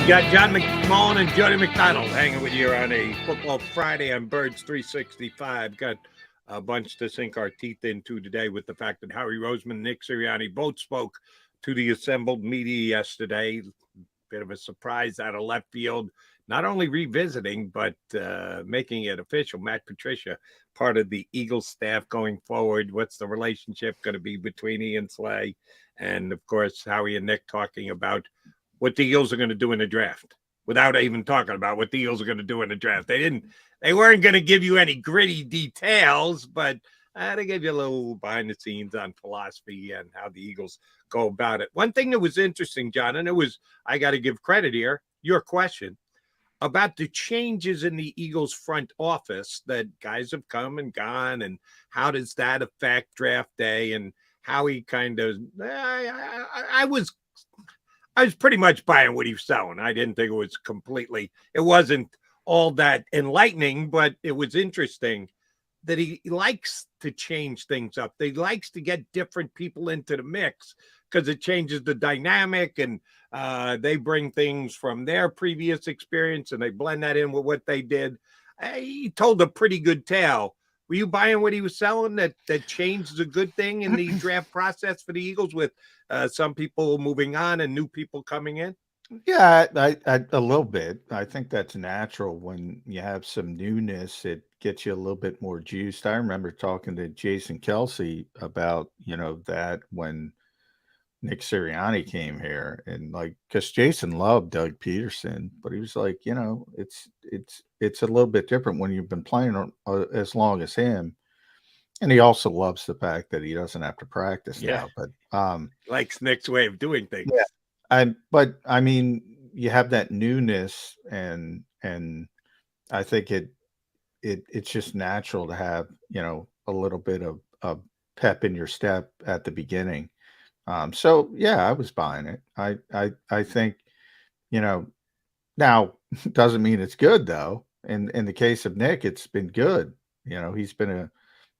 Got John McMullen and Jody McDonald hanging with you on a Football Friday on Birds 365. Got a bunch to sink our teeth into today with the fact that Howie Roseman and Nick Sirianni both spoke to the assembled media yesterday. Bit of a surprise out of left field, not only revisiting, but making it official. Matt Patricia, part of the Eagles staff going forward. What's the relationship going to be between Ian Slay and, of course, Howie and Nick talking about what the Eagles are going to do in the draft without even talking about what the Eagles are going to do in the draft. They weren't going to give you any gritty details, but they gave you a little behind the scenes on philosophy and how the Eagles go about it. One thing that was interesting, John, and I got to give credit here, your question about the changes in the Eagles front office, that guys have come and gone, and how does that affect draft day, and how he kind of, I was pretty much buying what he was selling. I didn't think it wasn't all that enlightening, but it was interesting that he likes to change things up. He likes to get different people into the mix because it changes the dynamic, and they bring things from their previous experience and they blend that in with what they did. He told a pretty good tale. Were you buying what he was selling, that change is a good thing in the draft process for the Eagles with some people moving on and new people coming in? Yeah, I a little bit. I think that's natural when you have some newness. It gets you a little bit more juiced. I remember talking to Jason Kelsey about, that when Nick Sirianni came here, and because Jason loved Doug Peterson, but he was like, it's a little bit different when you've been playing as long as him. And he also loves the fact that he doesn't have to practice now, but likes Nick's way of doing things. Yeah. But I mean, you have that newness, and I think it's just natural to have, a little bit of pep in your step at the beginning. So yeah, I was buying it. I think, now doesn't mean it's good though. In the case of Nick, it's been good. He's been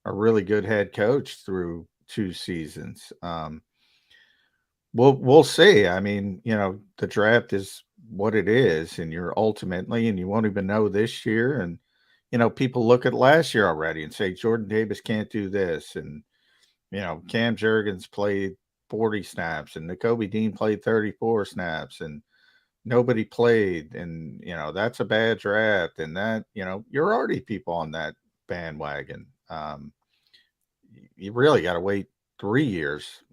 a really good head coach through 2 seasons. We'll see. I mean, the draft is what it is, and you won't even know this year. And, people look at last year already and say, Jordan Davis can't do this. And, Cam Jurgens played 40 snaps and Nakobe Dean played 34 snaps and nobody played. And, that's a bad draft. And that, you're already people on that bandwagon. You really got to wait 3 years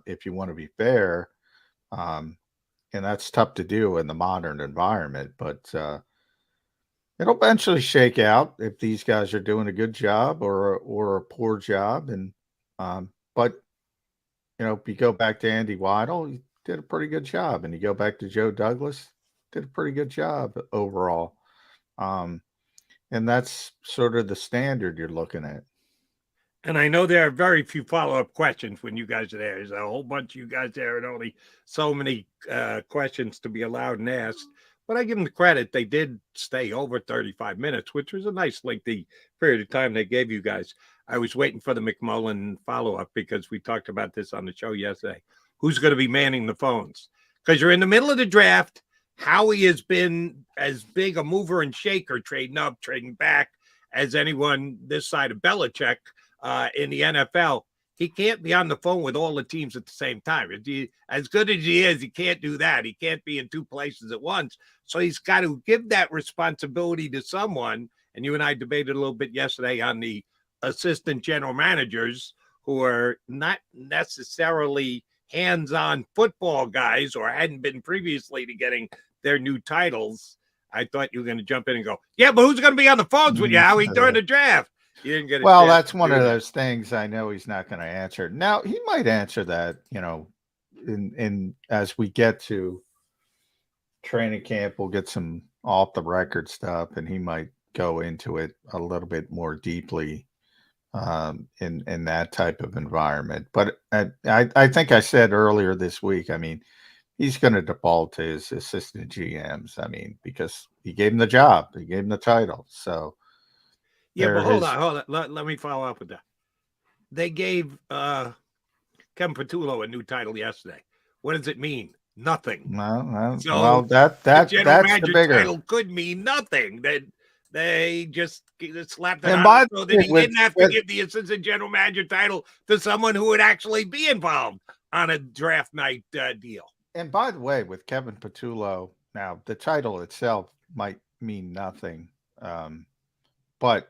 if you want to be fair. And that's tough to do in the modern environment, but it'll eventually shake out if these guys are doing a good job or a poor job. And but if you go back to Andy Weidel, he did a pretty good job, and you go back to Joe Douglas, did a pretty good job overall. And that's sort of the standard you're looking at. And I know there are very few follow-up questions when you guys are there. There's a whole bunch of you guys there and only so many questions to be allowed and asked. But I give them the credit. They did stay over 35 minutes, which was a nice lengthy period of time they gave you guys. I was waiting for the McMullen follow-up because we talked about this on the show yesterday. Who's going to be manning the phones? Because you're in the middle of the draft. Howie has been as big a mover and shaker, trading up, trading back, as anyone this side of Belichick in the NFL. He can't be on the phone with all the teams at the same time. As good as he is, he can't do that. He can't be in 2 places at once. So he's got to give that responsibility to someone. And you and I debated a little bit yesterday on the assistant general managers, who are not necessarily hands-on football guys or hadn't been previously to getting their new titles. I thought you were going to jump in and go, yeah, but who's going to be on the phones with you, Howie, during the draft? You didn't get that's one of those things I know he's not going to answer. Now, he might answer that, in as we get to training camp, we'll get some off the record stuff, and he might go into it a little bit more deeply in that type of environment. But I think I said earlier this week, I mean, he's going to default to his assistant GMs. I mean, because he gave him the job, he gave him the title. So yeah, but hold on. Let me follow up with that. They gave Kevin Patullo a new title yesterday. What does it mean? Nothing. Well, So that the general that's the manager bigger. title could mean nothing. That they just slapped it And on him by so the that way, he didn't have to give the assistant general manager title to someone who would actually be involved on a draft night deal. and by the way, with Kevin Patullo, now the title itself might mean nothing, but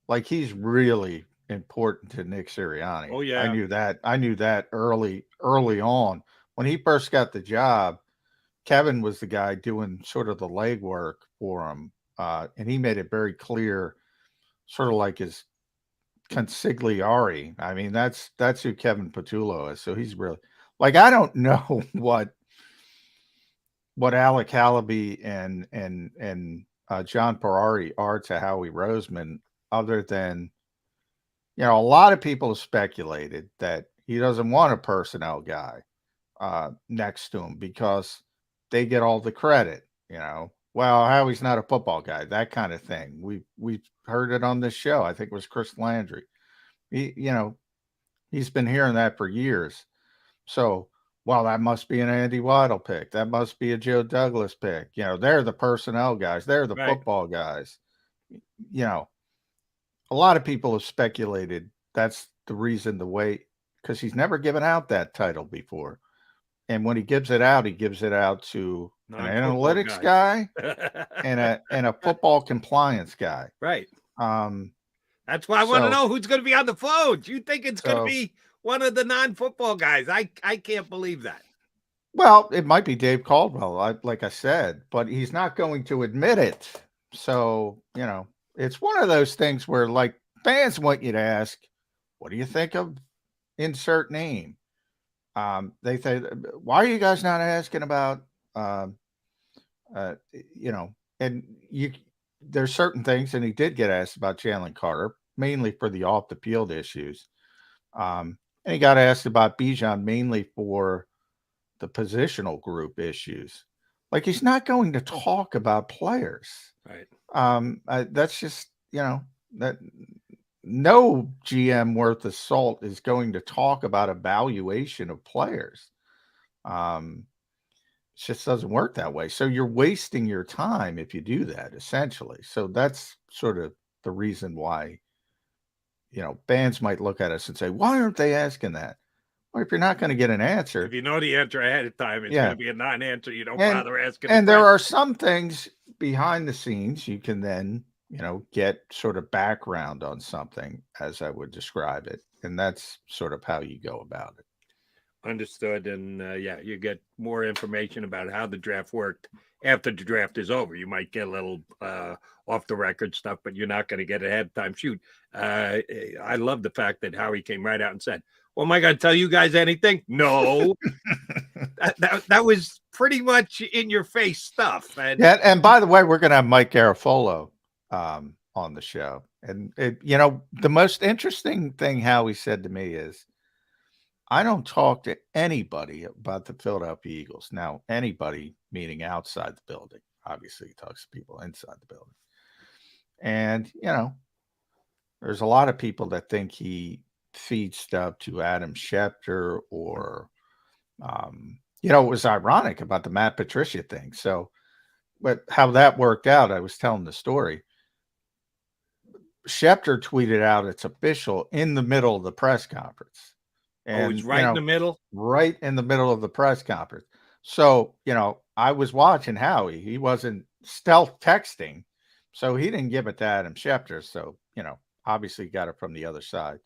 like he's really important to Nick Sirianni. Oh I yeah, knew that. I knew that early on when he first got the job. Kevin was the guy doing sort of the legwork for him, and he made it very clear, sort of like his consigliere. I mean, that's who Kevin Patullo is. So he's really like I don't know what Alec Hallaby and John Ferrari are to Howie Roseman, other than a lot of people have speculated that he doesn't want a personnel guy next to him because they get all the credit. Well, Howie's not a football guy, that kind of thing. We've heard it on this show. I think it was Chris Landry. He's been hearing that for years. So, well, that must be an Andy Waddle pick. That must be a Joe Douglas pick. They're the personnel guys. They're the right. football guys. A lot of people have speculated that's the reason because he's never given out that title before. And when he gives it out to an analytics guy and a football compliance guy. Right. Um, That's why I want to know who's going to be on the phone. Do you think it's going to be one of the non-football guys? I can't believe that. Well, it might be Dave Caldwell, like I said, but he's not going to admit it. So, it's one of those things where, like, fans want you to ask, what do you think of insert name? They say, why are you guys not asking about, and there's certain things, and he did get asked about Jalen Carter, mainly for the off the field issues. And he got asked about Bijan mainly for the positional group issues. Like, he's not going to talk about players. Right. That's just, that no GM worth of salt is going to talk about evaluation of players. It just doesn't work that way. So you're wasting your time if you do that, essentially. So that's sort of the reason why, fans might look at us and say, why aren't they asking that? Well, if you're not going to get an answer. If you know the answer ahead of time, it's going to be a non-answer. You don't bother asking. And there are some things behind the scenes you can then, get sort of background on something, as I would describe it. And that's sort of how you go about it. Understood. And you get more information about how the draft worked after the draft is over. You might get a little off the record stuff, but you're not going to get ahead of time. Shoot. I love the fact that Howie came right out and said, well, am I going to tell you guys anything? No. that was pretty much in your face stuff. And by the way, we're going to have Mike Garafolo on the show. And, the most interesting thing Howie said to me is, I don't talk to anybody about the Philadelphia Eagles. Now, anybody meaning outside the building. Obviously, he talks to people inside the building. And, there's a lot of people that think he feeds stuff to Adam Schefter or, it was ironic about the Matt Patricia thing. So, but how that worked out, I was telling the story. Schefter tweeted out it's official in the middle of the press conference. And it's right in the middle? Right in the middle of the press conference. So, I was watching Howie. He wasn't stealth texting. So he didn't give it to Adam Schefter. So, obviously got it from the other side.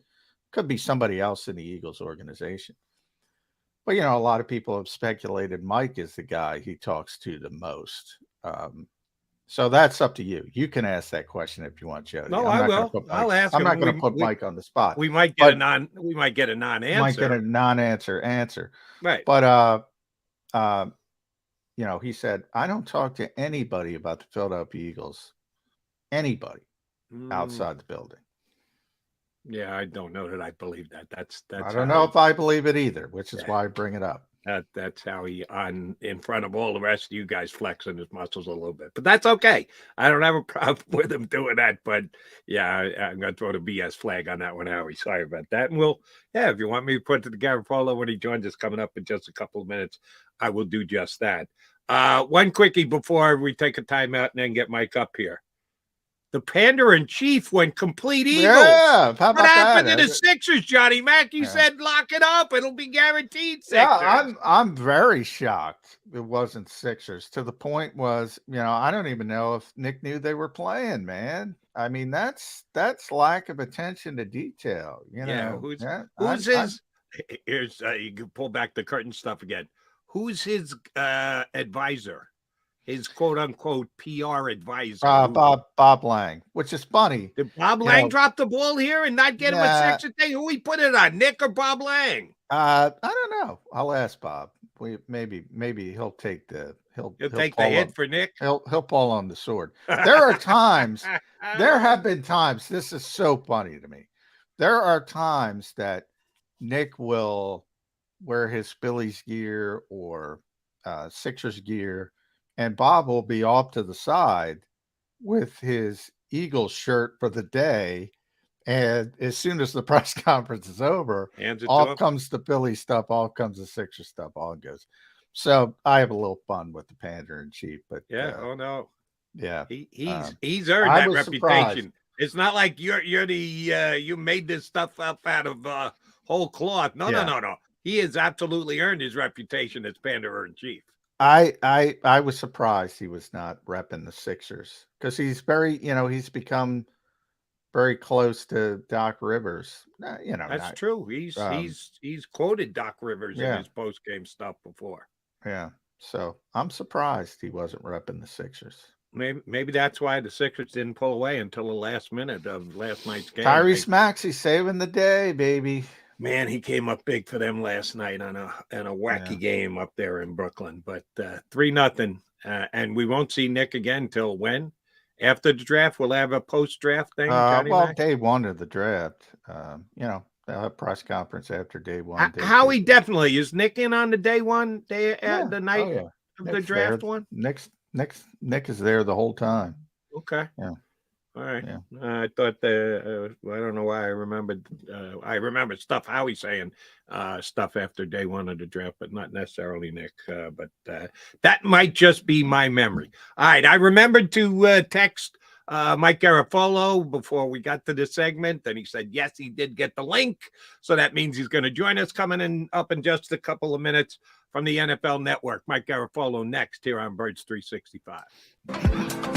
Could be somebody else in the Eagles organization. But, a lot of people have speculated Mike is the guy he talks to the most. So that's up to you. You can ask that question if you want, Jody. No, I will. I'll ask him. I'm not going to put Mike on the spot. We might get a non-answer. Might get a non-answer answer. Right. But he said, I don't talk to anybody about the Philadelphia Eagles. Anybody outside the building. Yeah, I don't know that I believe that. That's I don't know if I believe it either, which is why I bring it up. That's how he in front of all the rest of you guys flexing his muscles a little bit. But that's okay. I don't have a problem with him doing that. But yeah, I'm going to throw the BS flag on that one, Howie. Sorry about that. And if you want me to put it to Garofalo when he joins us coming up in just a couple of minutes, I will do just that. One quickie before we take a timeout and then get Mike up here. The Panda-in-Chief went complete Eagles. Yeah, how What about happened that? to the Sixers, Johnny Mac? You Yeah. said lock it up. It'll be guaranteed Sixers. Yeah, I'm very shocked it wasn't Sixers. To the point was, I don't even know if Nick knew they were playing, man. I mean, that's lack of attention to detail. Who's his? Here's you can pull back the curtain stuff again. Who's his advisor? His quote unquote PR advisor. Bob Lang, which is funny. Did Bob Lang drop the ball here and not get him a Sixer thing? Who we put it on, Nick or Bob Lang? I don't know. I'll ask Bob. Maybe he'll take the he'll take the hit for Nick. He'll fall on the sword. There are times. There have been times. This is so funny to me. There are times that Nick will wear his Phillies gear or Sixers gear, and Bob will be off to the side with his Eagles shirt for the day. And as soon as the press conference is over, all comes the Philly stuff, all comes the Sixers stuff, all goes. So I have a little fun with the Panda-in-Chief, but oh no, yeah, he's earned that reputation. Surprised. It's not like you're the you made this stuff up out of whole cloth. No. He has absolutely earned his reputation as Panda-in-Chief. I was surprised he was not repping the Sixers because he's very, he's become very close to Doc Rivers. That's true. He's quoted Doc Rivers in his post-game stuff before. Yeah. So I'm surprised he wasn't repping the Sixers. Maybe that's why the Sixers didn't pull away until the last minute of last night's game. Tyrese Maxey saving the day, baby. Man, he came up big for them last night on a wacky game up there in Brooklyn. But 3-0, and we won't see Nick again till when? After the draft, we'll have a post-draft thing. Day one of the draft. They'll have press conference after day one. Howie definitely is Nick in on the day one, the night of the draft one. Nick is there the whole time. Okay. Yeah. All right. Yeah. I thought I don't know why I remembered. I remember stuff Howie saying stuff after day one of the draft, but not necessarily Nick. But that might just be my memory. All right. I remembered to text Mike Garafolo before we got to the segment, and he said yes, he did get the link. So that means he's going to join us coming up in just a couple of minutes from the NFL Network. Mike Garafolo next here on Birds 365.